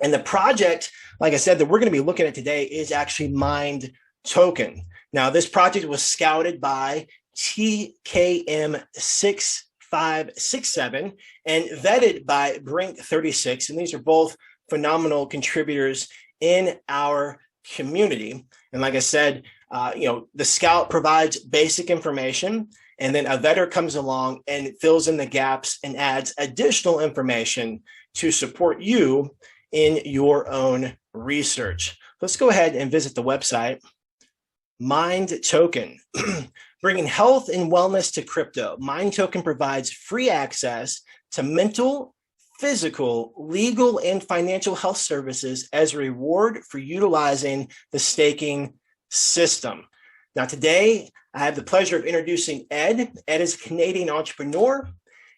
And the project, like I said, that we're going to be looking at today is actually MiND Token. Now, this project was scouted by TKM6567 and vetted by Brink36. And these are both phenomenal contributors in our community. And like I said, the scout provides basic information, and then a vetter comes along and fills in the gaps and adds additional information to support you in your own research. Let's go ahead and visit the website. MiND Token, bringing health and wellness to crypto. MiND Token provides free access to mental, physical, legal, and financial health services as a reward for utilizing the staking system. Now, today, I have the pleasure of introducing Ed. Ed is a Canadian entrepreneur.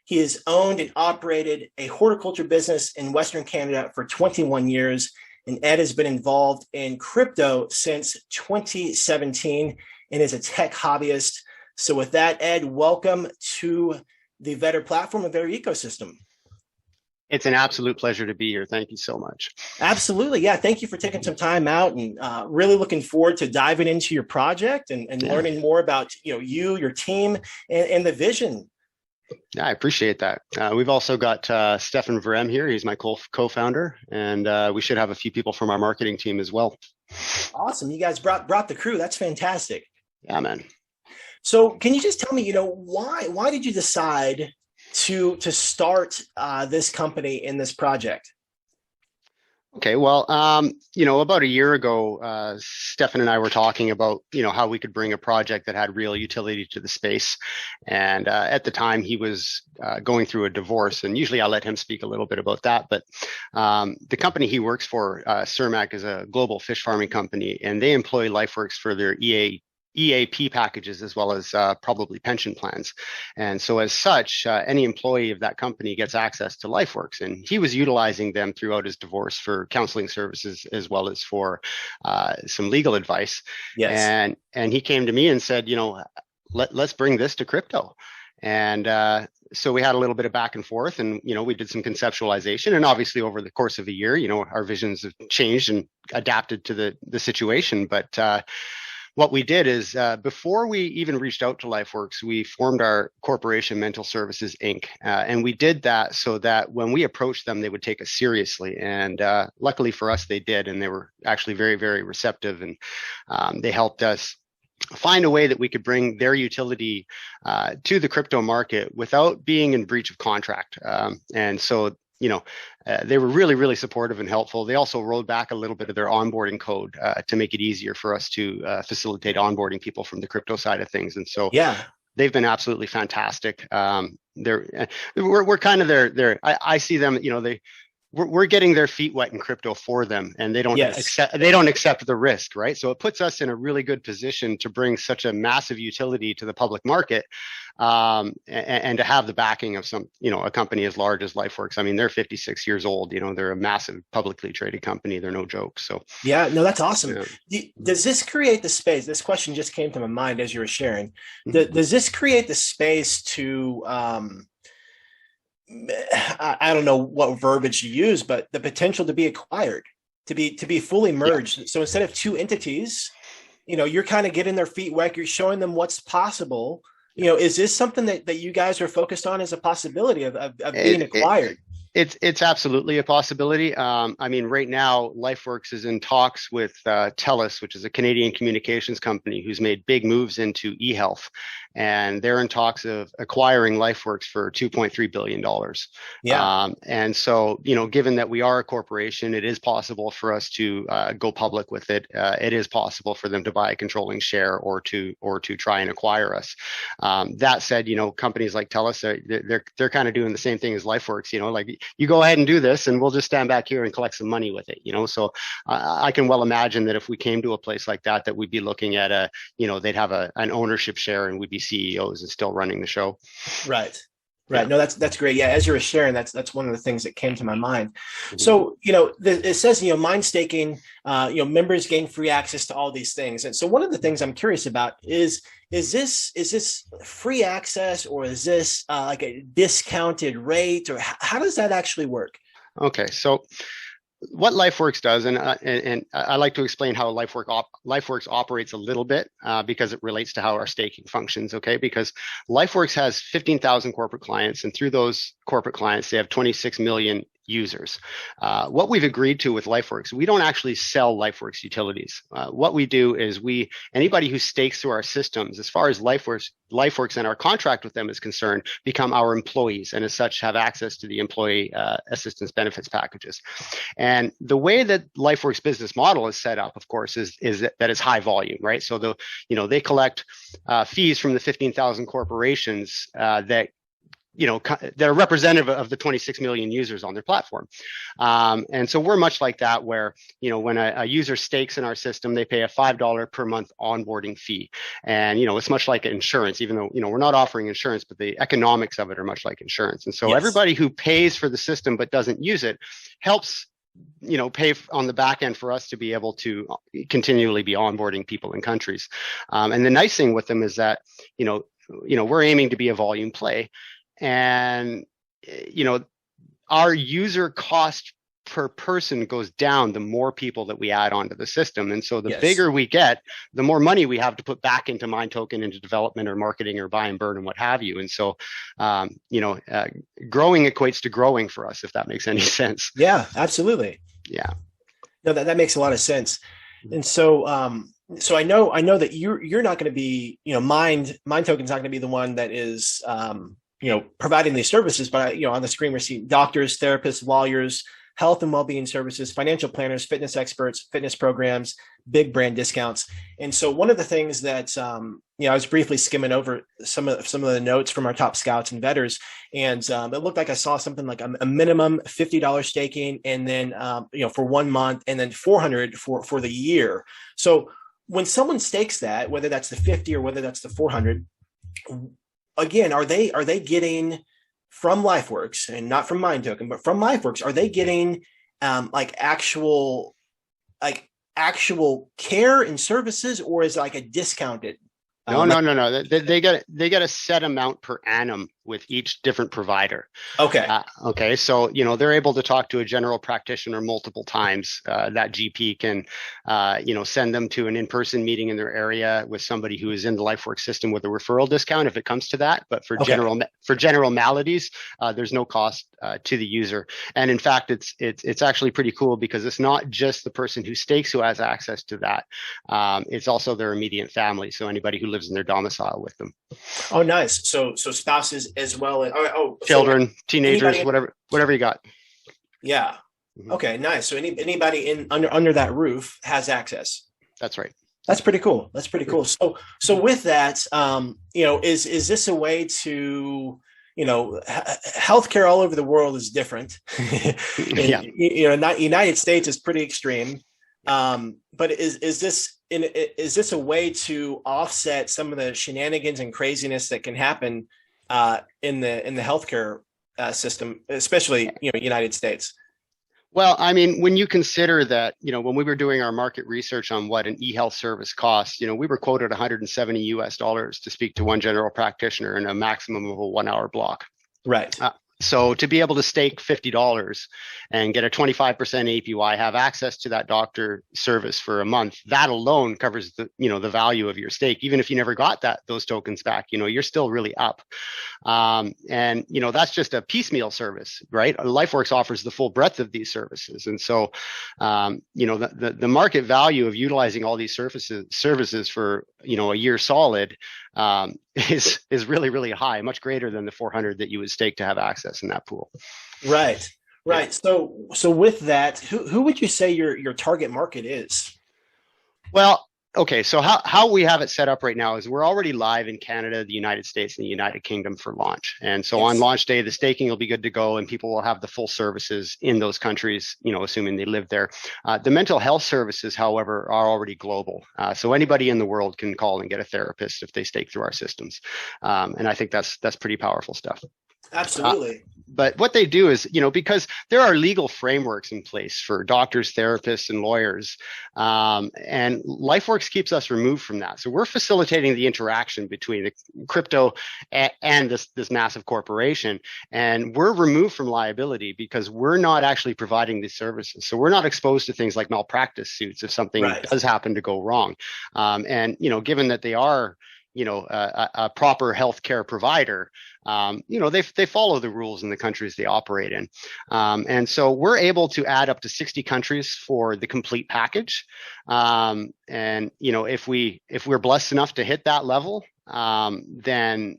He has owned and operated a horticulture business in Western Canada for 21 years. And Ed has been involved in crypto since 2017 and is a tech hobbyist. So with that, Ed, welcome to the Vetter platform and Vetter ecosystem. It's an absolute pleasure to be here. Thank you so much. Absolutely. Yeah. Thank you for taking some time out, and really looking forward to diving into your project and learning more about, you, your team, and the vision. Yeah, I appreciate that. We've also got Stefan Verem here. He's my co-founder, and we should have a few people from our marketing team as well. Awesome. You guys brought the crew. That's fantastic. Yeah, man. So can you just tell me, why did you decide to start this company in this project? Okay, well, about a year ago, Stefan and I were talking about, how we could bring a project that had real utility to the space. And at the time, he was going through a divorce. And usually I'll let him speak a little bit about that. But the company he works for, Cermak, is a global fish farming company, and they employ Lifeworks for their EAP packages, as well as probably pension plans. And so as such, any employee of that company gets access to Lifeworks. And he was utilizing them throughout his divorce for counseling services, as well as for some legal advice. Yes. And he came to me and said, let's bring this to crypto. And so we had a little bit of back and forth, and, we did some conceptualization. And obviously over the course of a year, our visions have changed and adapted to the situation. But what we did is, before we even reached out to Lifeworks, we formed our corporation, Mental Services Inc. And we did that so that when we approached them, they would take us seriously. And luckily for us, they did. And they were actually very, very receptive. And they helped us find a way that we could bring their utility to the crypto market without being in breach of contract. And so they were really, really supportive and helpful. They also rolled back a little bit of their onboarding code to make it easier for us to facilitate onboarding people from the crypto side of things. And so they've been absolutely fantastic. We're kind of their I see them, we're getting their feet wet in crypto for them, and they don't accept the risk, right? So it puts us in a really good position to bring such a massive utility to the public market, and to have the backing of a company as large as Lifeworks. I mean, they're 56 years old. They're a massive publicly traded company. They're no joke. So yeah, no, that's awesome. Yeah. Does this create the space? This question just came to my mind as you were sharing. Does this create the space to I don't know what verbiage you use, but the potential to be acquired, to be fully merged. Yeah. So instead of two entities, you're kind of getting their feet wet. You're showing them what's possible. Is this something that you guys are focused on as a possibility of being acquired? It's absolutely a possibility. I mean, right now, Lifeworks is in talks with TELUS, which is a Canadian communications company who's made big moves into e-health. And they're in talks of acquiring Lifeworks for $2.3 billion. Yeah. And so, given that we are a corporation, it is possible for us to go public with it. It is possible for them to buy a controlling share or to try and acquire us. That said, companies like TELUS, they're kind of doing the same thing as Lifeworks. Like, you go ahead and do this, and we'll just stand back here and collect some money with it. So I can well imagine that if we came to a place like that we'd be looking at they'd have an ownership share, and we'd be CEOs and still running the show. Right. Yeah. No, that's great. Yeah, as you were sharing, that's one of the things that came to my mind. Mm-hmm. So, it says, MiND staking, members gain free access to all these things. And so one of the things I'm curious about is this free access, or is this like a discounted rate, or how does that actually work? Okay, so what Lifeworks does, and I like to explain how Lifeworks operates a little bit because it relates to how our staking functions. Okay, because Lifeworks has 15,000 corporate clients, and through those corporate clients, they have 26 million users. What we've agreed to with Lifeworks, we don't actually sell Lifeworks utilities. What we do is anybody who stakes through our systems, as far as Lifeworks and our contract with them is concerned, become our employees, and as such have access to the employee assistance benefits packages. And the way that Lifeworks business model is set up, of course, is that it's high volume, right? So they collect fees from the 15,000 corporations that are representative of the 26 million users on their platform. And so we're much like that, where, when a user stakes in our system, they pay a $5 per month onboarding fee. And, it's much like insurance, even though, we're not offering insurance, but the economics of it are much like insurance. And so everybody who pays for the system but doesn't use it helps pay on the back end for us to be able to continually be onboarding people in countries. And the nice thing with them is that, we're aiming to be a volume play. And, our user cost per person goes down the more people that we add onto the system. And so the bigger we get, the more money we have to put back into MiND token, into development or marketing or buy and burn and what have you. And so, growing equates to growing for us, if that makes any sense. Yeah, absolutely. Yeah. No, that makes a lot of sense. And so, so I know that you're not going to be, MiND token's not going to be the one that is, providing these services, but on the screen we're seeing doctors, therapists, lawyers, health and well-being services, financial planners, fitness experts, fitness programs, big brand discounts. And so one of the things that, I was briefly skimming over some of the notes from our top scouts and vetters, and it looked like I saw something like a minimum $50 staking, and then, for 1 month, and then $400 for the year. So when someone stakes that, whether that's the 50 or whether that's the 400, again, are they getting from Lifeworks, and not from MiND token, but from Lifeworks, are they getting actual care and services, or is it like a discounted? No. They get a set amount per annum with each different provider. Okay. So, they're able to talk to a general practitioner multiple times. That GP can, send them to an in-person meeting in their area with somebody who is in the Lifeworks system with a referral discount if it comes to that. But for general maladies, there's no cost to the user. And in fact, it's actually pretty cool, because it's not just the person who stakes who has access to that. It's also their immediate family. So anybody who lives in their domicile with them. Oh, nice. So spouses as well. Children, teenagers, whatever you got. Yeah. Okay, nice. So anybody under that roof has access. That's right. That's pretty cool. So with that, is this a way to, healthcare all over the world is different. United States is pretty extreme. But is this a way to offset some of the shenanigans and craziness that can happen in the healthcare system, especially United States? Well, I mean, when you consider that, when we were doing our market research on what an e-health service costs, we were quoted $170 to speak to one general practitioner in a maximum of a 1-hour block. Right. So to be able to stake $50 and get a 25% APY, have access to that doctor service for a month, that alone covers the value of your stake. Even if you never got those tokens back, you're still really up. And that's just a piecemeal service, right? Lifeworks offers the full breadth of these services. And so, the market value of utilizing all these services for, a year solid, is really, really high, much greater than the 400 that you would stake to have access in that pool. Right. Yeah. So with that, who would you say your target market is? Well, okay. So how we have it set up right now is we're already live in Canada, the United States, and the United Kingdom for launch. And so on launch day, the staking will be good to go, and people will have the full services in those countries, assuming they live there. The mental health services, however, are already global. So anybody in the world can call and get a therapist if they stake through our systems. And I think that's pretty powerful stuff. Absolutely. But what they do is, because there are legal frameworks in place for doctors, therapists, and lawyers, and LifeWorks keeps us removed from that. So we're facilitating the interaction between the crypto and this massive corporation, and we're removed from liability because we're not actually providing these services. So we're not exposed to things like malpractice suits if something does happen to go wrong. And given that they are a proper healthcare provider, they follow the rules in the countries they operate in. And so we're able to add up to 60 countries for the complete package. And, if we're blessed enough to hit that level, then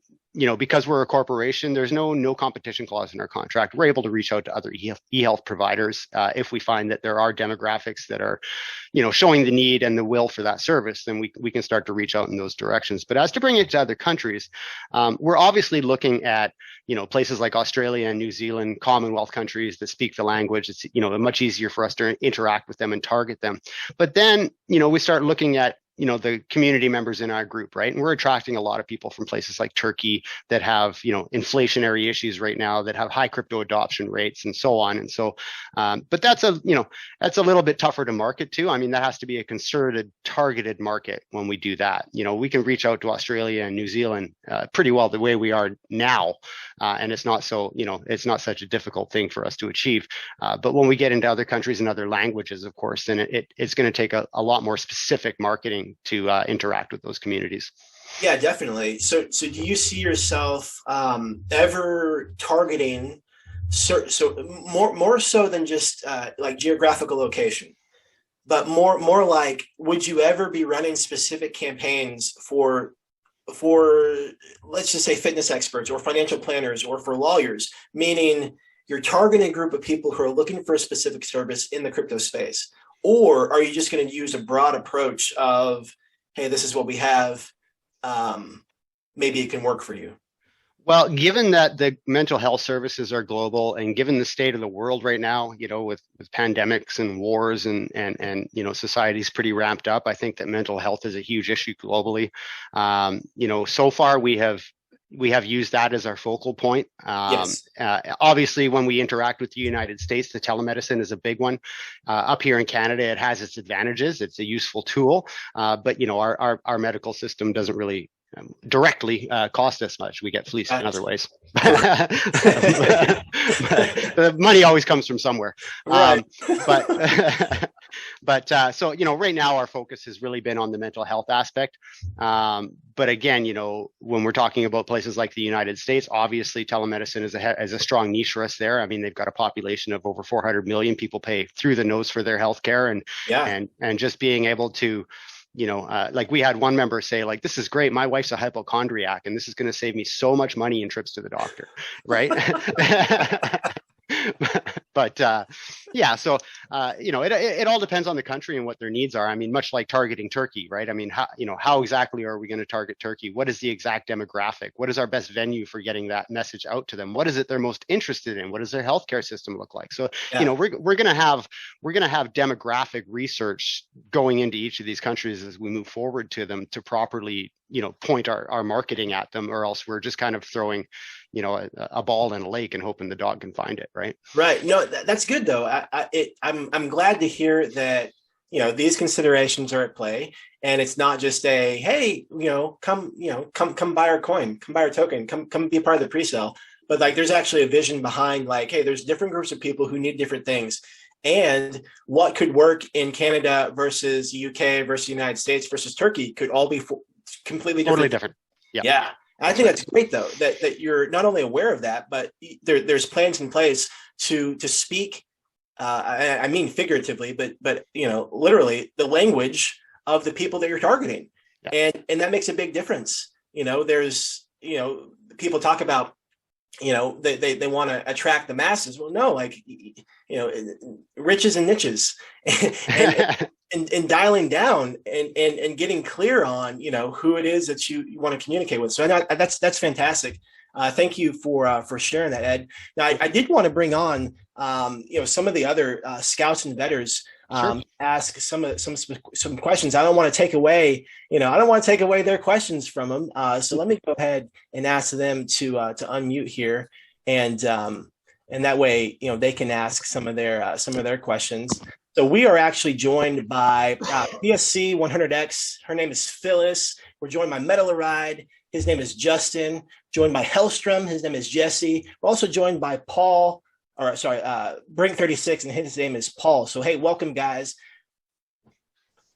because we're a corporation, there's no competition clause in our contract. We're able to reach out to other e-health providers if we find that there are demographics that are, showing the need and the will for that service. Then we can start to reach out in those directions. But as to bring it to other countries, we're obviously looking at places like Australia and New Zealand, Commonwealth countries that speak the language. It's much easier for us to interact with them and target them. But then we start looking at the community members in our group, right? And we're attracting a lot of people from places like Turkey that have, inflationary issues right now, that have high crypto adoption rates and so on. And so, but that's a little bit tougher to market to. I mean, that has to be a concerted, targeted market when we do that. We can reach out to Australia and New Zealand pretty well the way we are now. And it's not it's not such a difficult thing for us to achieve. But when we get into other countries and other languages, of course, then it's going to take a lot more specific marketing to interact with those communities. Yeah, definitely. So do you see yourself ever targeting so more so than just like geographical location, but more like, would you ever be running specific campaigns for let's just say fitness experts or financial planners or for lawyers, meaning you're targeting a group of people who are looking for a specific service in the crypto space? Or are you just going to use a broad approach of, hey, this is what we have, maybe it can work for you? Well, given that the mental health services are global, and given the state of the world right now, with pandemics and wars and society's pretty ramped up, I think that mental health is a huge issue globally. So far we have used that as our focal point. Yes. Obviously, when we interact with the United States, the telemedicine is a big one. Up here in Canada, it has its advantages. It's a useful tool, but our medical system doesn't really directly cost us much. We get fleeced in other ways. The money always comes from somewhere. Right. But so, right now our focus has really been on the mental health aspect. But again, when we're talking about places like the United States, obviously telemedicine is a strong niche for us there. I mean, they've got a population of over 400 million people pay through the nose for their healthcare, and just being able to, like we had one member say, like, this is great. My wife's a hypochondriac and this is going to save me so much money in trips to the doctor. Right. But so it all depends on the country and what their needs are. I mean, much like targeting Turkey, right? I mean, how exactly are we going to target Turkey? What is the exact demographic? What is our best venue for getting that message out to them? What is it they're most interested in? What does their healthcare system look like? So, we're going to have demographic research going into each of these countries as we move forward to them to properly, point our marketing at them, or else we're just kind of throwing, a ball in a lake and hoping the dog can find it. Right. Right. No, that's good though. I'm glad to hear that, these considerations are at play, and it's not just a, hey, come buy our coin, come buy our token, come be a part of the pre-sale. But like, there's actually a vision behind, like, hey, there's different groups of people who need different things. And what could work in Canada versus UK versus the United States versus Turkey could all be completely different. Totally different. Yeah. Yeah. I think that's great though, that you're not only aware of that, but there's plans in place to speak. I mean, figuratively, but literally the language of the people that you're targeting. Yeah. And that makes a big difference. There's, people talk about, they want to attract the masses. Well, no, like, riches and niches and dialing down and getting clear on, who it is that you want to communicate with. So that's fantastic. Thank you for sharing that, Ed. Now, I did want to bring on, some of the other scouts and vetters, Sure. ask some questions. I don't want to take away, their questions from them. So let me go ahead and ask them to unmute here. and that way, they can ask some of their questions. So we are actually joined by PSC 100X. Her name is Phyllis. We're joined by Metaloride. His name is Justin. Joined by Hellstrom. His name is Jesse. We're also joined by Brink 36, and his name is Paul. So hey, welcome guys.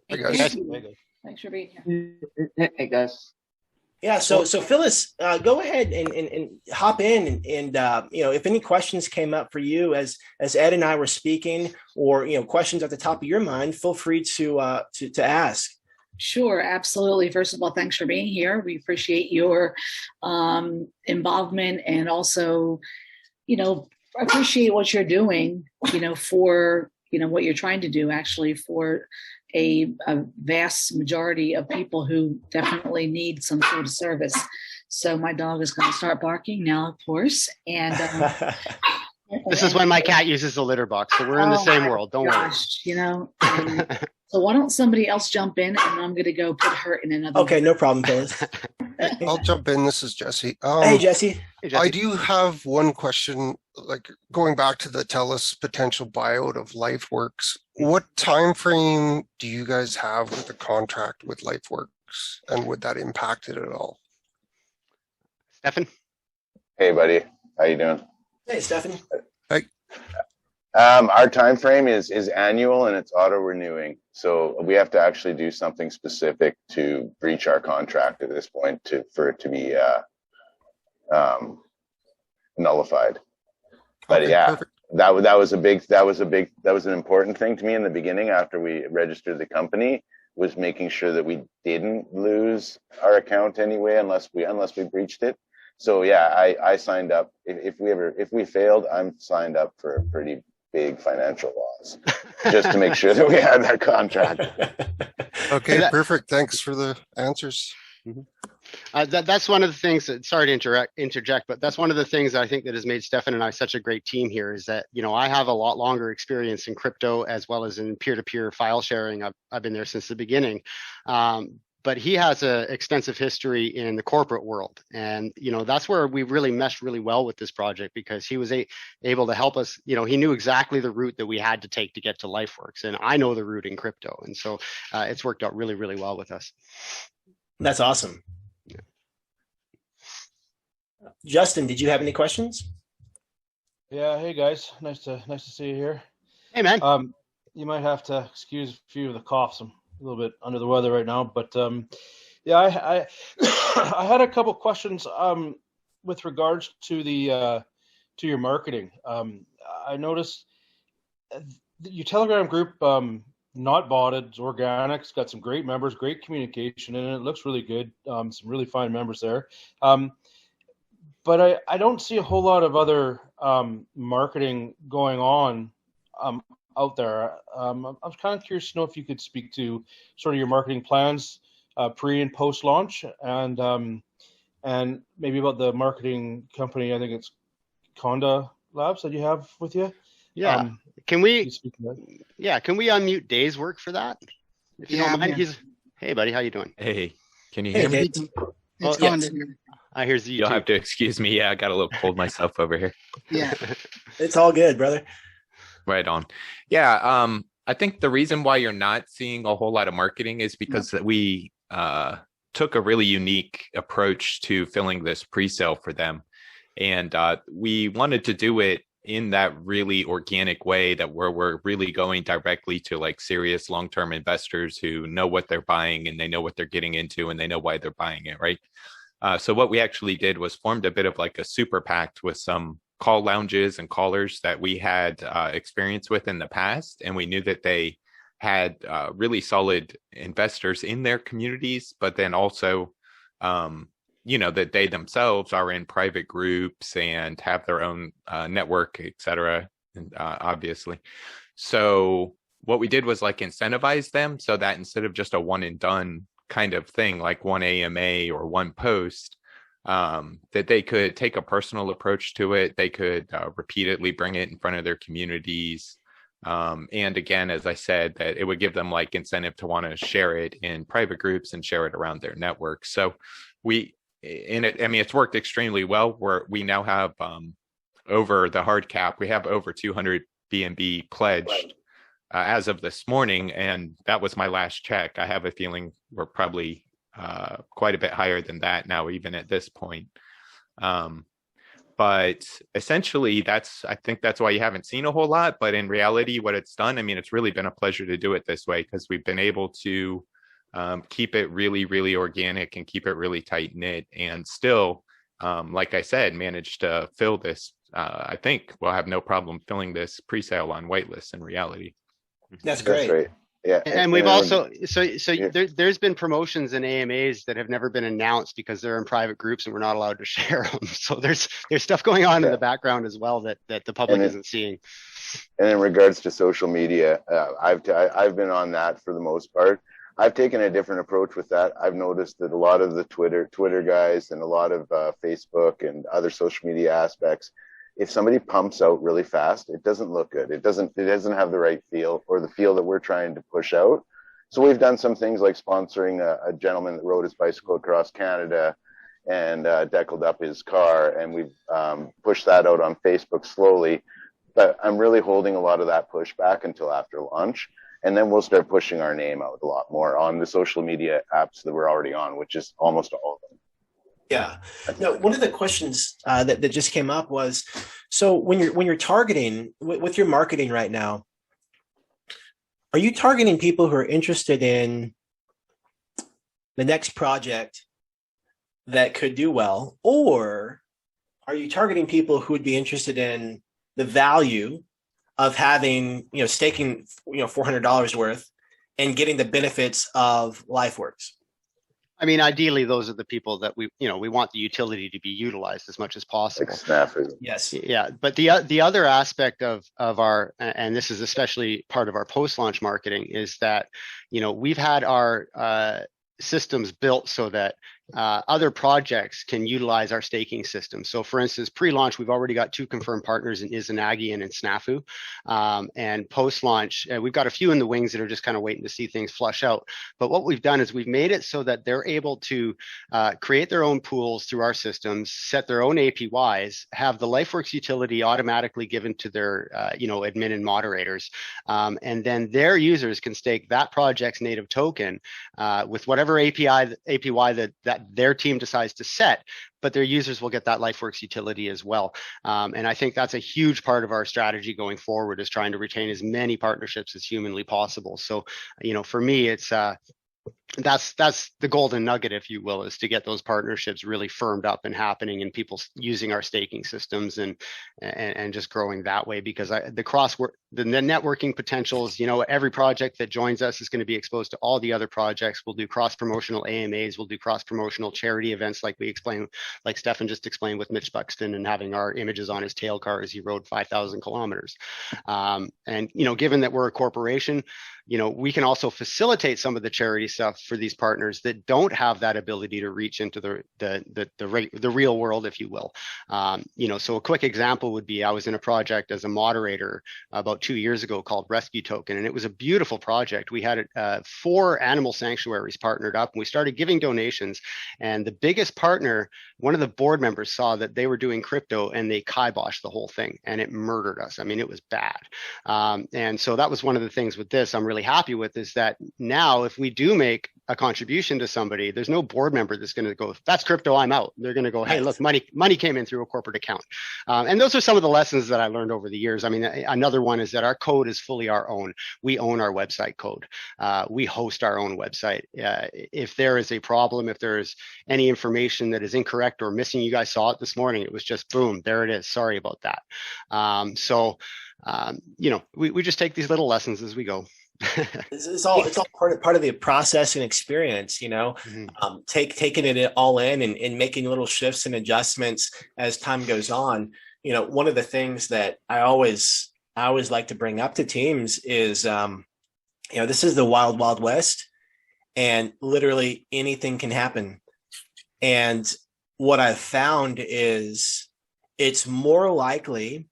Hey guys. Thanks for being here. Hey guys. Yeah, so Phyllis, go ahead and hop in, and if any questions came up for you as Ed and I were speaking, or questions at the top of your mind, feel free to ask. Sure, absolutely. First of all, thanks for being here. We appreciate your involvement, and also, appreciate what you're doing, for what you're trying to do actually for a vast majority of people who definitely need some sort of service. So my dog is going to start barking now, of course. And this is when my cat uses the litter box. So we're in the same world. Don't worry. So why don't somebody else jump in, and I'm going to go put her in another. Okay, no problem, Phyllis. I'll jump in. This is Jesse. Hey, Jesse. I do have one question, like going back to the TELUS potential buyout of Lifeworks. What time frame do you guys have with the contract with Lifeworks, and would that impact it at all? Stefan? Hey, buddy. How you doing? Hey, Stefan. Hey. Our time frame is annual, and it's auto renewing. So we have to actually do something specific to breach our contract at this point for it to be nullified. But okay, yeah, perfect. that was an important thing to me in the beginning after we registered the company, was making sure that we didn't lose our account anyway unless we breached it. So yeah, I signed up. If we failed, I'm signed up for a pretty big financial loss just to make sure that we had that contract. Okay, perfect. Thanks for the answers. Mm-hmm. That's one of the things that, sorry to interject, but that's one of the things that I think that has made Stefan and I such a great team here, is that, I have a lot longer experience in crypto as well as in peer-to-peer file sharing. I've been there since the beginning. But he has an extensive history in the corporate world. And, that's where we really meshed really well with this project, because he was able to help us. He knew exactly the route that we had to take to get to Lifeworks. And I know the route in crypto. And so it's worked out really, really well with us. That's awesome. Yeah. Justin, did you have any questions? Yeah. Hey guys. Nice to see you here. Hey, man. You might have to excuse a few of the coughs. I'm a little bit under the weather right now, but yeah, I I had a couple questions with regards to the to your marketing. I noticed your Telegram group, not botted, it's organic. It's got some great members, great communication, and it looks really good. Some really fine members there. But I don't see a whole lot of other marketing going on out there. I was kind of curious to know if you could speak to sort of your marketing plans pre and post launch, and maybe about the marketing company. I think it's Conda Labs that you have with you. Yeah. Can we unmute Dave's work for that? If you don't mind, hey buddy, how you doing? Hey, can you hear me? It's yes. Here's the YouTube. You'll have to excuse me. Yeah, I got a little cold myself over here. Yeah. It's all good, brother. Right on. Yeah. I think the reason why you're not seeing a whole lot of marketing is because we took a really unique approach to filling this pre-sale for them. And we wanted to do it in that really organic way, that we're really going directly to like serious long-term investors who know what they're buying, and they know what they're getting into, and they know why they're buying it, right? So what we actually did was formed a bit of like a super PAC with some call lounges and callers that we had experience with in the past. And we knew that they had really solid investors in their communities, but then also, that they themselves are in private groups and have their own network, et cetera, obviously. So what we did was like incentivize them so that instead of just a one and done kind of thing, like one AMA or one post, that they could take a personal approach to it. They could repeatedly bring it in front of their communities. And again, as I said, that it would give them like incentive to want to share it in private groups and share it around their network. So it's worked extremely well. We now have over the hard cap. We have over 200 BNB pledged as of this morning, and that was my last check. I have a feeling we're probably quite a bit higher than that now, even at this point. But essentially, I think that's why you haven't seen a whole lot. But in reality, what it's done, I mean, it's really been a pleasure to do it this way, because we've been able to keep it really, really organic and keep it really tight knit, and still, like I said, manage to fill this. I think we'll have no problem filling this pre-sale on whitelist in reality. That's great. That's right. Yeah. And we've also, there's been promotions and AMAs that have never been announced because they're in private groups and we're not allowed to share them. So there's stuff going on in the background as well that the public isn't seeing. And in regards to social media, I've been on that for the most part. I've taken a different approach with that. I've noticed that a lot of the Twitter guys and a lot of Facebook and other social media aspects, if somebody pumps out really fast, it doesn't look good. It doesn't have the right feel, or the feel that we're trying to push out. So we've done some things like sponsoring a gentleman that rode his bicycle across Canada and deckled up his car, and we've pushed that out on Facebook slowly. But I'm really holding a lot of that push back until after launch, and then we'll start pushing our name out a lot more on the social media apps that we're already on, which is almost all of them. Yeah. No, one of the questions that just came up was, so when you're targeting with your marketing right now, are you targeting people who are interested in the next project that could do well, or are you targeting people who would be interested in the value of having, staking, $400 worth and getting the benefits of Lifeworks? I mean, ideally, those are the people that we want the utility to be utilized as much as possible. Yes. Yeah. But the other aspect of our, and this is especially part of our post-launch marketing, is that, we've had our systems built so that other projects can utilize our staking system. So for instance, pre-launch, we've already got 2 confirmed partners in Izanagi and in Snafu. And post-launch, we've got a few in the wings that are just kind of waiting to see things flush out. But what we've done is we've made it so that they're able to create their own pools through our systems, set their own APYs, have the Lifeworks utility automatically given to their admin and moderators. And then their users can stake that project's native token with whatever APY that their team decides to set, but their users will get that Lifeworks utility as well. And I think that's a huge part of our strategy going forward, is trying to retain as many partnerships as humanly possible. So, for me, it's that's the golden nugget, if you will, is to get those partnerships really firmed up and happening, and people using our staking systems and just growing that way. Because the networking potentials, every project that joins us is going to be exposed to all the other projects. We'll do cross promotional AMAs, we'll do cross promotional charity events, like Stefan just explained with Mitch Buxton, and having our images on his tail car as he rode 5,000 kilometers. And given that we're a corporation, we can also facilitate some of the charity stuff for these partners that don't have that ability to reach into the real world, if you will. So a quick example would be, I was in a project as a moderator about 2 years ago called Rescue Token, and it was a beautiful project. We had 4 animal sanctuaries partnered up, and we started giving donations. And the biggest partner, one of the board members, saw that they were doing crypto, and they kiboshed the whole thing, and it murdered us. I mean, it was bad. And so that was one of the things with this I'm really happy with, is that now if we do make a contribution to somebody, there's no board member that's going to go, "That's crypto, I'm out." They're going to go, "Hey, look, money came in through a corporate account." And those are some of the lessons that I learned over the years. I mean, another one is that our code is fully our own. We own our website code. We host our own website. If there is a problem, if there's any information that is incorrect or missing, you guys saw it this morning. It was just boom, there it is. Sorry about that. We just take these little lessons as we go. It's all part of the process and experience, taking it all in and making little shifts and adjustments as time goes on. One of the things that I always like to bring up to teams is, this is the wild, wild west, and literally anything can happen. And what I've found is it's more likely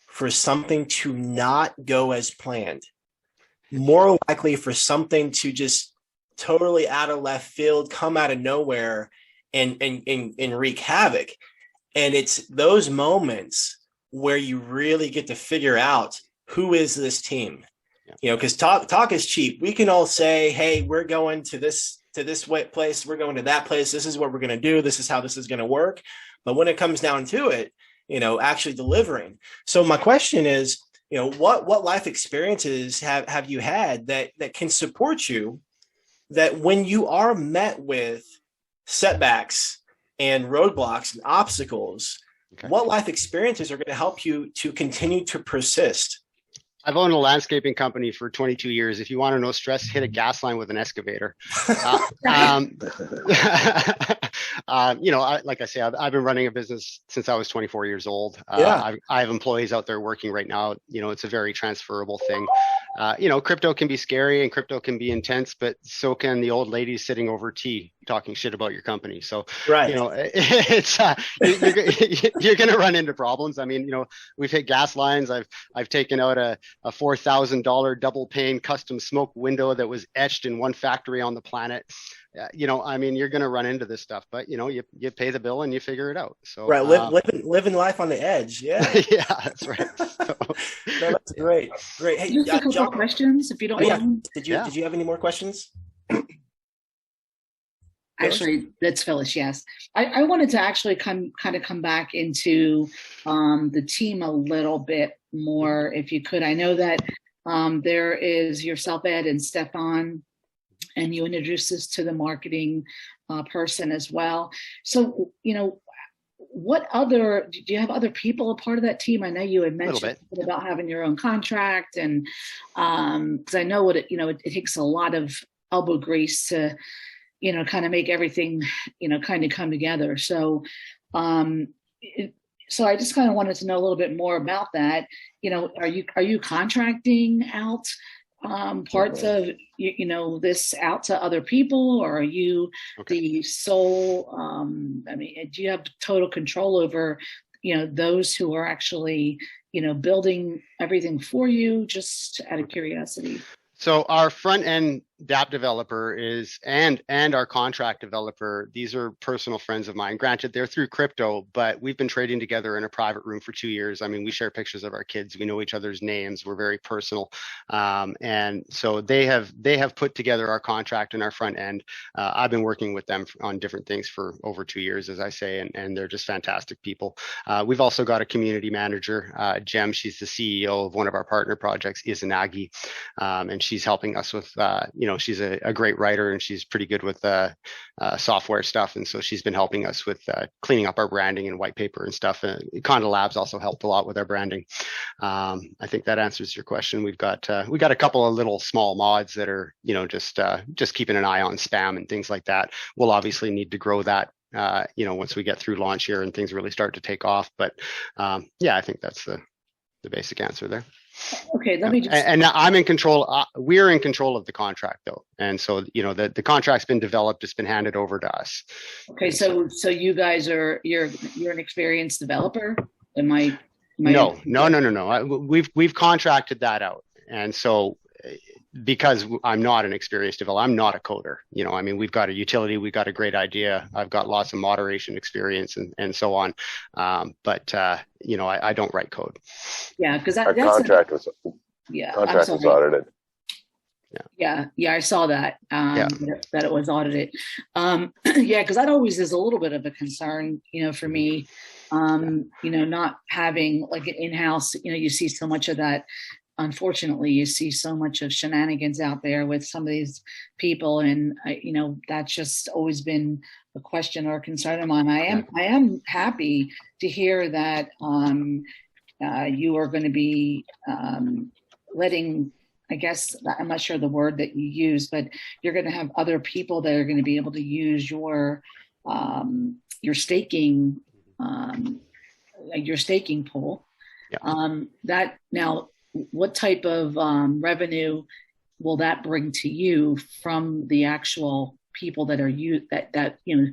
for something to not go as planned, more likely for something to just totally out of left field, come out of nowhere and wreak havoc. And it's those moments where you really get to figure out who is this team. Because talk is cheap. We can all say, hey, we're going to this place, we're going to that place, this is what we're going to do, this is how this is going to work. But when it comes down to it, actually delivering. So my question is, what life experiences have you had that can support you, that when you are met with setbacks and roadblocks and obstacles, what life experiences are going to help you to continue to persist? I've owned a landscaping company for 22 years. If you want to know stress, hit a gas line with an excavator. Like I say, I've been running a business since I was 24 years old. I have employees out there working right now. It's a very transferable thing. Crypto can be scary and crypto can be intense, but so can the old ladies sitting over tea talking shit about your company. So, it's you're going to run into problems. I mean, we've hit gas lines. I've taken out a $4,000 double pane custom smoke window that was etched in one factory on the planet. You're going to run into this stuff, but you pay the bill and you figure it out. So living life on the edge. Yeah, yeah, that's right. So, that's great. Hey, just a couple of questions, if you don't mind. Did you have any more questions? Actually, that's Phyllis. Yes, I wanted to actually come back into the team a little bit more, if you could. I know that there is yourself, Ed, and Stefan, and you introduced us to the marketing person as well. So, what other, do you have other people a part of that team? I know you had mentioned about having your own contract, and because I know it takes a lot of elbow grease to kind of make everything, kind of come together. So, so I just kind of wanted to know a little bit more about that. Are you contracting out parts of, this out to other people, or are you the sole, do you have total control over, those who are actually, building everything for you, just out of curiosity? So our front end DApp developer and our contract developer, these are personal friends of mine. Granted, they're through crypto, but we've been trading together in a private room for 2 years. I mean, we share pictures of our kids. We know each other's names. We're very personal. And so they have put together our contract and our front end. I've been working with them on different things for over 2 years, as I say, and they're just fantastic people. We've also got a community manager, Jem. She's the CEO of one of our partner projects, Izanagi. And she's helping us with, she's a great writer, and she's pretty good with software stuff. And so she's been helping us with cleaning up our branding and white paper and stuff. Conda Labs also helped a lot with our branding. I think that answers your question. We got a couple of little small mods that are, just keeping an eye on spam and things like that. We'll obviously need to grow that, once we get through launch here and things really start to take off. But I think that's the basic answer there. Okay, let me just. And I'm in control. We're in control of the contract, though, and so the contract's been developed. It's been handed over to us. Okay, so you guys you're an experienced developer. Am I? No. We've contracted that out, and so because I'm not an experienced developer, I'm not a coder. We've got a utility, we've got a great idea. I've got lots of moderation experience and so on. But I don't write code. Yeah, because our contract was audited. Yeah, I saw that, that it was audited. Because that always is a little bit of a concern, for me, not having like an in-house, you see so much of that. Unfortunately, you see so much of shenanigans out there with some of these people, and that's just always been a question or a concern of mine. I am happy to hear that you are going to be letting, I guess, I'm not sure the word that you use, but you're going to have other people that are going to be able to use your staking pool. That now. What type of revenue will that bring to you from the actual people that are who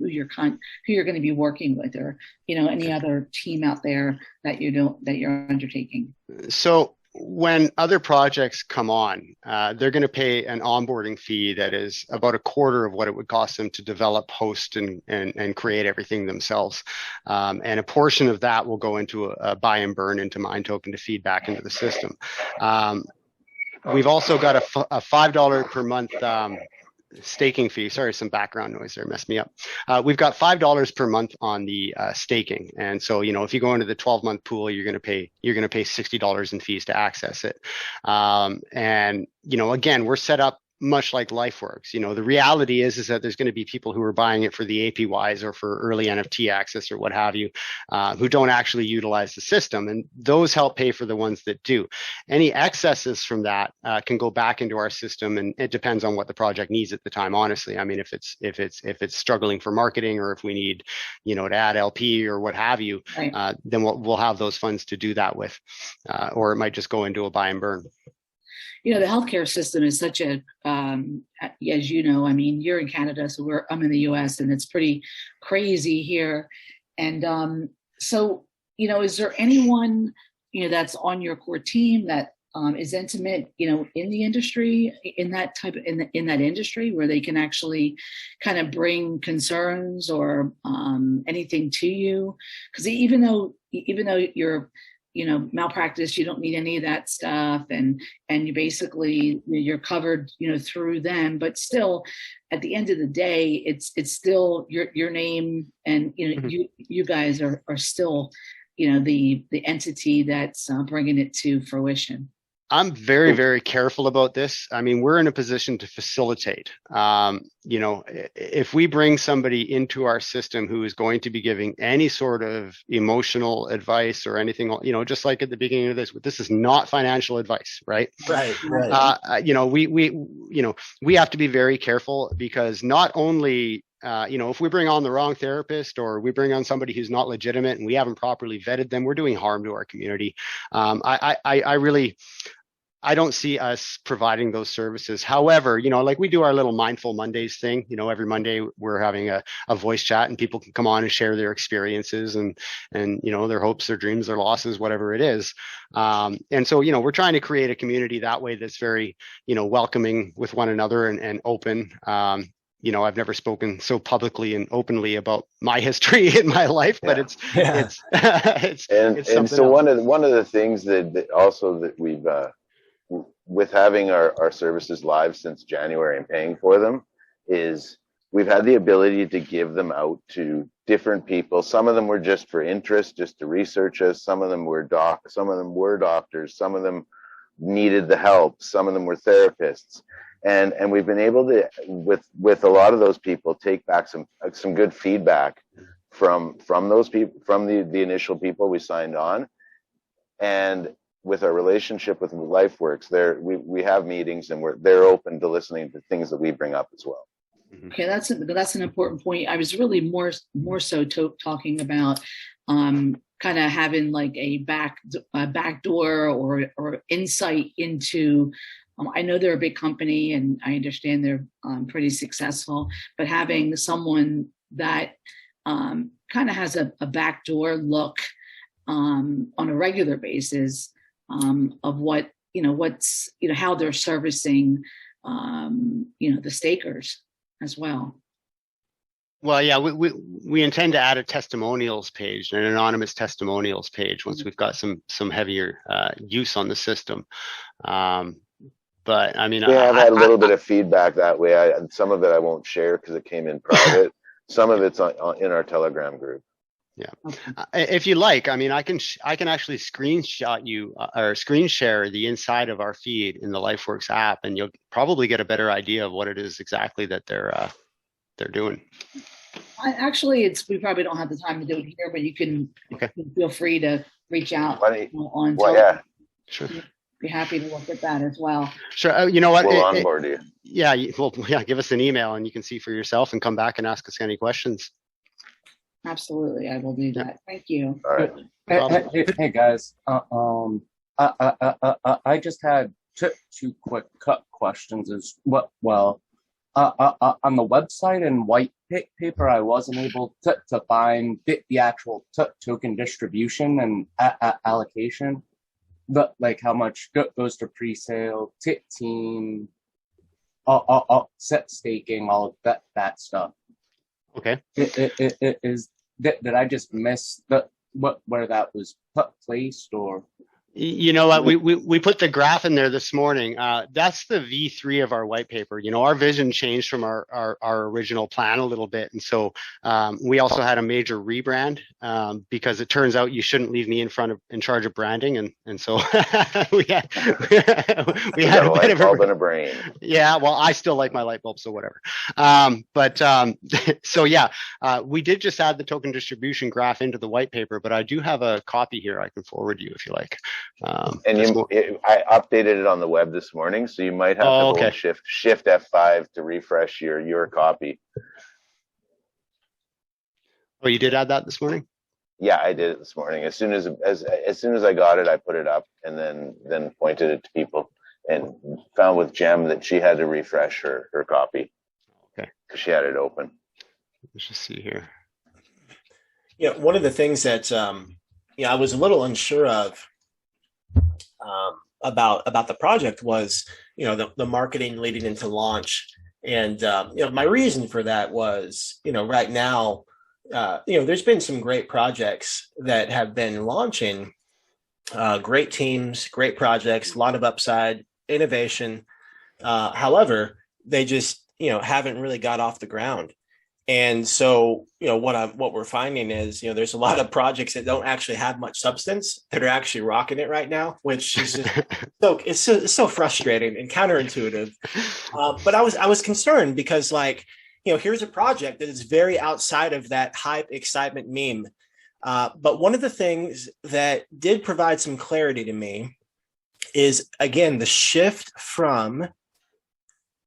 you're going to be working with, or any other team out there that you're undertaking? So when other projects come on, they're going to pay an onboarding fee that is about a quarter of what it would cost them to develop, host, and create everything themselves. And a portion of that will go into a buy and burn into MiND token to feed back into the system. We've also got a $5 per month staking fee. Sorry, some background noise there messed me up. We've got $5 per month on the staking, and so if you go into the 12-month pool, you're going to pay $60 in fees to access it. And again, we're set up much like Lifeworks. The reality is that there's going to be people who are buying it for the APYs or for early NFT access or what have you, who don't actually utilize the system, and those help pay for the ones that do. Any excesses from that can go back into our system, and it depends on what the project needs at the time. Honestly, I mean, if it's struggling for marketing, or if we need, to add LP or what have you, Right. then we'll have those funds to do that with, or it might just go into a buy and burn. The healthcare system is such a, as you know, I mean, you're in Canada, so I'm in the US, and it's pretty crazy here. And so, is there anyone, that's on your core team that is intimate, in the industry, in that industry, where they can actually kind of bring concerns or anything to you? Because even though you're malpractice, you don't need any of that stuff, and you basically, you're covered, through them. But still, at the end of the day, it's still your name, and you guys are still, the entity that's bringing it to fruition. I'm very, very careful about this. I mean, we're in a position to facilitate. If we bring somebody into our system who is going to be giving any sort of emotional advice or anything, just like at the beginning of this is not financial advice, right? Right. We have to be very careful, because not only if we bring on the wrong therapist, or we bring on somebody who's not legitimate and we haven't properly vetted them, we're doing harm to our community. I don't see us providing those services. However, like we do our little Mindful Mondays thing, every Monday we're having a voice chat, and people can come on and share their experiences and their hopes, their dreams, their losses, whatever it is. And so, we're trying to create a community that way that's very, welcoming with one another and open. I've never spoken so publicly and openly about my history in my life, but it's so one of the things that we've with having our services live since January and paying for them is we've had the ability to give them out to different people. Some of them were just for interest, just to research us. Some of them were doctors. Some of them needed the help. Some of them were therapists. And we've been able to, with a lot of those people, take back some good feedback from those people, from the initial people we signed on. And with our relationship with Lifeworks, we have meetings, and they're open to listening to things that we bring up as well. Okay, that's an important point. I was really more so talking about kind of having like a back door or insight into. I know they're a big company, and I understand they're pretty successful, but having someone that kind of has a backdoor look on a regular basis of what what's how they're servicing the stakers as well. Well, yeah, we intend to add a testimonials page, an anonymous testimonials page, once we've got some heavier use on the system. But I mean, I've had a little bit of feedback that way. Some of it I won't share because it came in private. Some of it's in our Telegram group. Yeah, if you like, I mean, I can actually screenshot you or screen share the inside of our feed in the Lifeworks app, and you'll probably get a better idea of what it is exactly that they're doing. We probably don't have the time to do it here, but you can feel free to reach out on. Well, yeah, sure. Be happy to look at that as well. Sure. You know what? We'll onboard you. Yeah. Give us an email, and you can see for yourself and come back and ask us any questions. Absolutely, I will do that. Thank you. All right. Hey guys. I just had two quick questions. On the website and white paper, I wasn't able to find the actual token distribution and allocation. like how much goes to pre-sale, team, set staking, all of that stuff. Okay. Did I just miss where that was placed, or? You know what? We put the graph in there this morning. That's the V3 of our white paper. You know, our vision changed from our original plan a little bit, and so we also had a major rebrand because it turns out you shouldn't leave me in charge of branding, and so we had a light bulb and a brain. Yeah, well, I still like my light bulb, so whatever. So yeah, we did just add the token distribution graph into the white paper, but I do have a copy here I can forward you if you like. I updated it on the web this morning, so you might have to hold shift F5 to refresh your copy. Oh, you did add that this morning? Yeah, I did it this morning. As soon as I got it, I put it up and then pointed it to people and found with Jem that she had to refresh her copy. Okay. Because she had it open. Let's just see here. Yeah, one of the things that I was a little unsure of about the project was, the marketing leading into launch. And, my reason for that was, right now, there's been some great projects that have been launching, great teams, great projects, a lot of upside, innovation. However, they just, haven't really got off the ground. And so, what we're finding is, there's a lot of projects that don't actually have much substance that are actually rocking it right now, which is just it's so frustrating and counterintuitive. But I was concerned because, here's a project that is very outside of that hype, excitement meme. But one of the things that did provide some clarity to me is, again, the shift from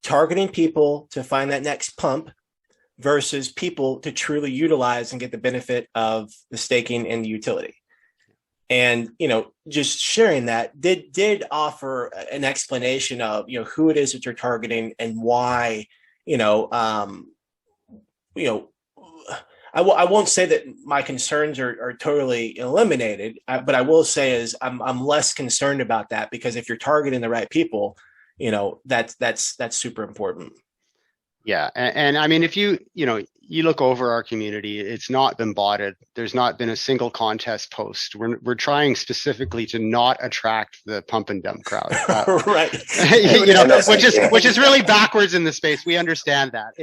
targeting people to find that next pump versus people to truly utilize and get the benefit of the staking and the utility. And, just sharing that did offer an explanation of, who it is that you're targeting and why, I won't say that my concerns are totally eliminated, but I will say is I'm less concerned about that, because if you're targeting the right people, that's super important. Yeah. And I mean, if you look over our community, it's not been botted. There's not been a single contest post. We're trying specifically to not attract the pump and dump crowd. Right. which is really backwards in the space. We understand that,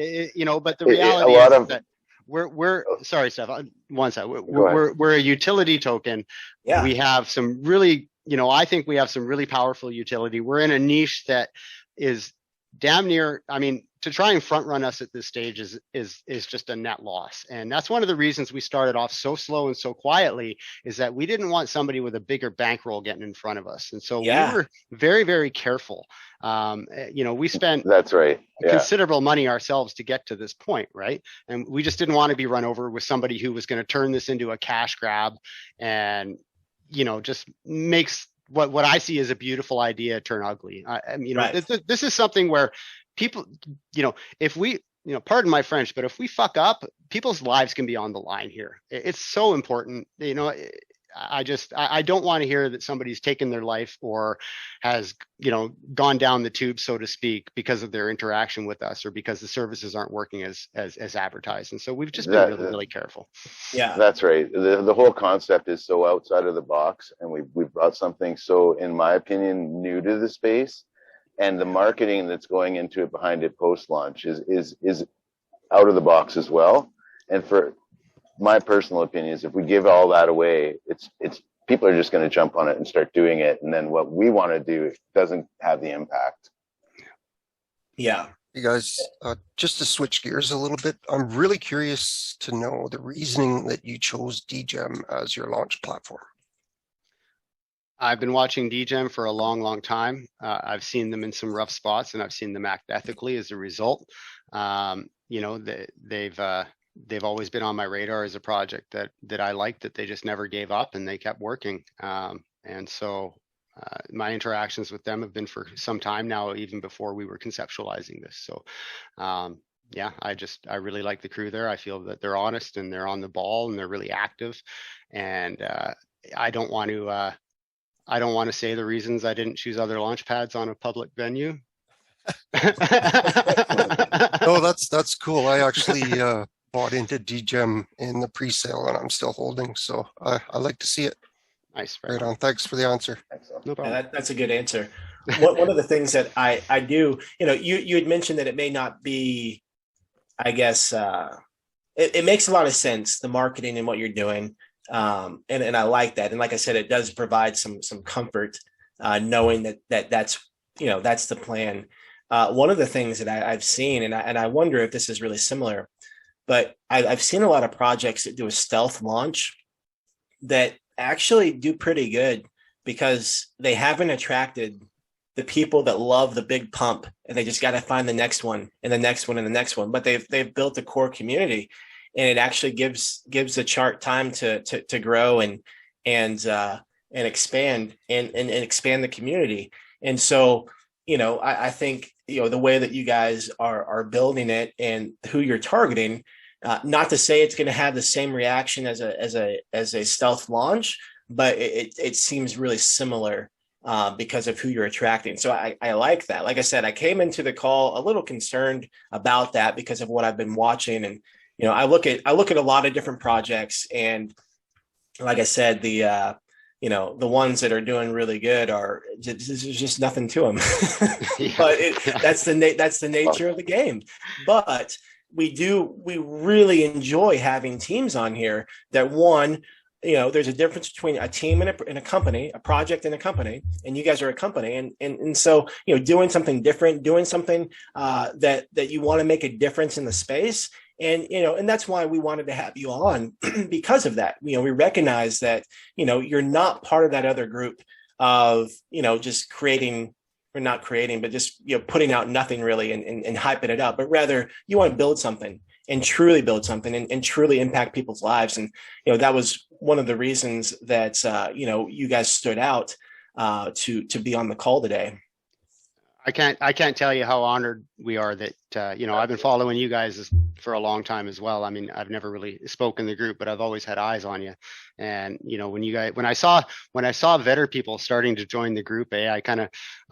but the reality is that we're sorry, Steph, one sec. We're a utility token. Yeah. We have some really, I think we have some really powerful utility. We're in a niche that is damn near, to try and front run us at this stage is just a net loss. And that's one of the reasons we started off so slow and so quietly, is that we didn't want somebody with a bigger bankroll getting in front of us. And so we were very, very careful. We spent that's right. considerable money ourselves to get to this point, right? And we just didn't want to be run over with somebody who was going to turn this into a cash grab and, just makes what I see as a beautiful idea turn ugly. Right. This is something where people, if we, pardon my French, but if we fuck up, people's lives can be on the line here. It's so important. I don't want to hear that somebody's taken their life or has, gone down the tube, so to speak, because of their interaction with us or because the services aren't working as advertised. And so we've just been really, really careful. Yeah, that's right. The whole concept is so outside of the box, and we've brought something so, in my opinion, new to the space, and the marketing that's going into it behind it post launch is out of the box as well. And for my personal opinion is, if we give all that away, it's people are just going to jump on it and start doing it, and then what we want to do doesn't have the impact. Yeah. You guys, just to switch gears a little bit, I'm really curious to know the reasoning that you chose DGEM as your launch platform. I've been watching DGEM for a long, long time. I've seen them in some rough spots, and I've seen them act ethically as a result. They've always been on my radar as a project that I liked, that they just never gave up and they kept working. And so my interactions with them have been for some time now, even before we were conceptualizing this. So I really like the crew there. I feel that they're honest and they're on the ball and they're really active. And I don't want to I don't want to say the reasons I didn't choose other launch pads on a public venue. Oh, that's cool. I actually bought into DGEM in the pre-sale, and I'm still holding. So I like to see it. Nice. Right on. Thanks for the answer. Excellent. No problem. Yeah, that's a good answer. One of the things that I do, you had mentioned that it may not be, I guess, it makes a lot of sense, the marketing and what you're doing. And I like that. And like I said, it does provide some comfort, knowing that's the plan. One of the things that I've seen, and I wonder if this is really similar, but I've seen a lot of projects that do a stealth launch that actually do pretty good because they haven't attracted the people that love the big pump, and they just got to find the next one and the next one and the next one. But they've built a core community, and it actually gives the chart time to grow and expand and expand the community. And so, I think, the way that you guys are building it and who you're targeting, not to say it's going to have the same reaction as a stealth launch, but it seems really similar because of who you're attracting. So I like that. Like I said, I came into the call a little concerned about that because of what I've been watching. And, I look at a lot of different projects, and like I said, the ones that are doing really good there's just nothing to them. But that's the nature of the game. But we really enjoy having teams on here that, one, there's a difference between a team and a company, a project and a company, and you guys are a company. And so, doing something different, doing something that you want to make a difference in the space. And that's why we wanted to have you on because of that. We recognize that, you're not part of that other group of, just creating or not creating, but just, putting out nothing really and hyping it up, but rather you want to build something and truly build something and truly impact people's lives. And, that was one of the reasons that, you guys stood out to be on the call today. I can't tell you how honored we are that, I've been following you guys for a long time as well. I mean, I've never really spoken the group, but I've always had eyes on you. And, when I saw Vetter people starting to join the group, I'm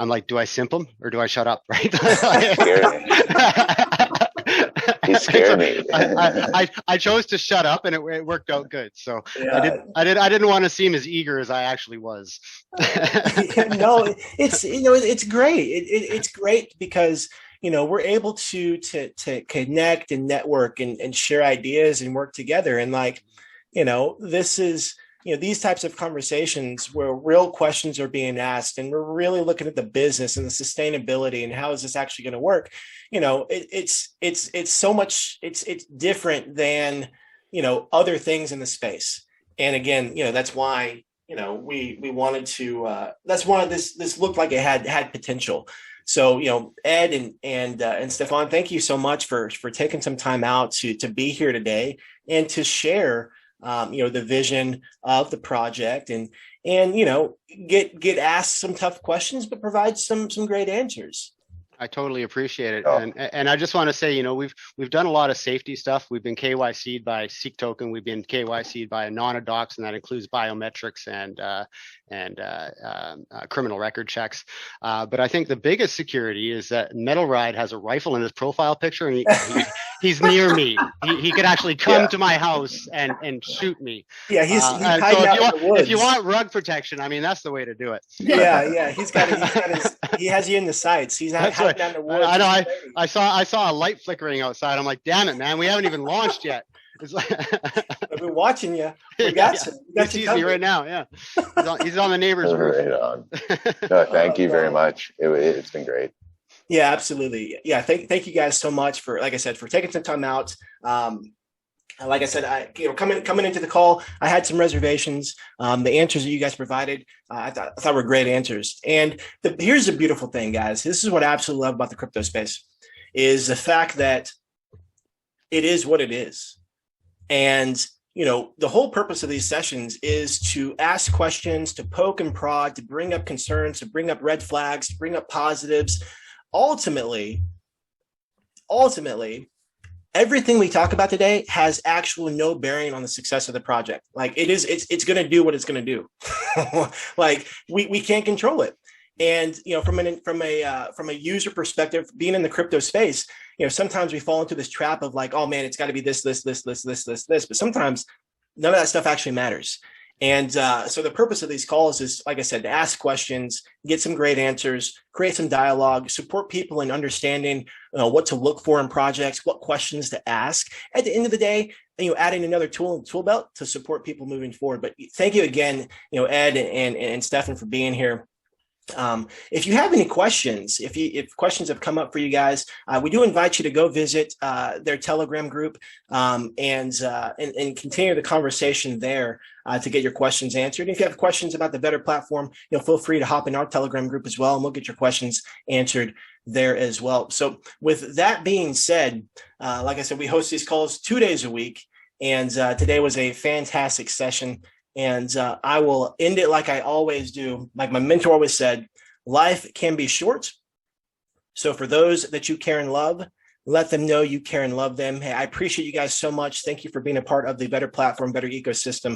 like, do I simp them or do I shut up? Right. He scared me. I chose to shut up, and it worked out good. So yeah. I didn't want to seem as eager as I actually was. No, it's great. It's great because, we're able to connect and network and share ideas and work together. And this is, these types of conversations where real questions are being asked, and we're really looking at the business and the sustainability and how is this actually going to work. It's so much, it's different than, other things in the space. And again, that's why, we wanted to, that's why this looked like it had potential. So, Ed and Stefan, thank you so much for taking some time out to be here today and to share, the vision of the project and get asked some tough questions, but provide some great answers. I totally appreciate it. Oh. And I just want to say, we've done a lot of safety stuff. We've been KYC'd by Seek Token. We've been KYC'd by Anonymous, and that includes biometrics and criminal record checks. But I think the biggest security is that Metal Ride has a rifle in his profile picture, and he's near me. He could actually come to my house and shoot me. Yeah, he's so hiding out in the woods. If you want rug protection, I mean, that's the way to do it. Yeah. He has you in the sights. He's hiding down the woods. I know. I saw a light flickering outside. I'm like, damn it, man, we haven't even launched yet. It's like I've been watching you. We got you. He sees me right now. Yeah, he's on the neighbor's roof. Right on. No, thank you very much. It's been great. Yeah, absolutely. Yeah, thank you guys so much for, like I said, for taking some time out. Like I said, coming into the call, I had some reservations. The answers that you guys provided, I thought were great answers. And here's the beautiful thing, guys. This is what I absolutely love about the crypto space, is the fact that it is what it is. And the whole purpose of these sessions is to ask questions, to poke and prod, to bring up concerns, to bring up red flags, to bring up positives. Ultimately, everything we talk about today has actually no bearing on the success of the project. Like it's going to do what it's going to do. Like we can't control it. And from a user perspective, being in the crypto space, sometimes we fall into this trap of like, oh man, it's got to be this. But sometimes none of that stuff actually matters. And so the purpose of these calls is, like I said, to ask questions, get some great answers, create some dialogue, support people in understanding what to look for in projects, what questions to ask. At the end of the day, adding another tool belt to support people moving forward. But thank you again, Ed and Stefan, for being here. If you have any questions, if questions have come up for you guys, we do invite you to go visit their Telegram group and continue the conversation there to get your questions answered. If you have questions about the Better platform, feel free to hop in our Telegram group as well, and we'll get your questions answered there as well. So with that being said, like I said, we host these calls 2 days a week, and today was a fantastic session. And I will end it like I always do. Like my mentor always said, life can be short. So for those that you care and love, let them know you care and love them. Hey, I appreciate you guys so much. Thank you for being a part of the Better platform, Better ecosystem.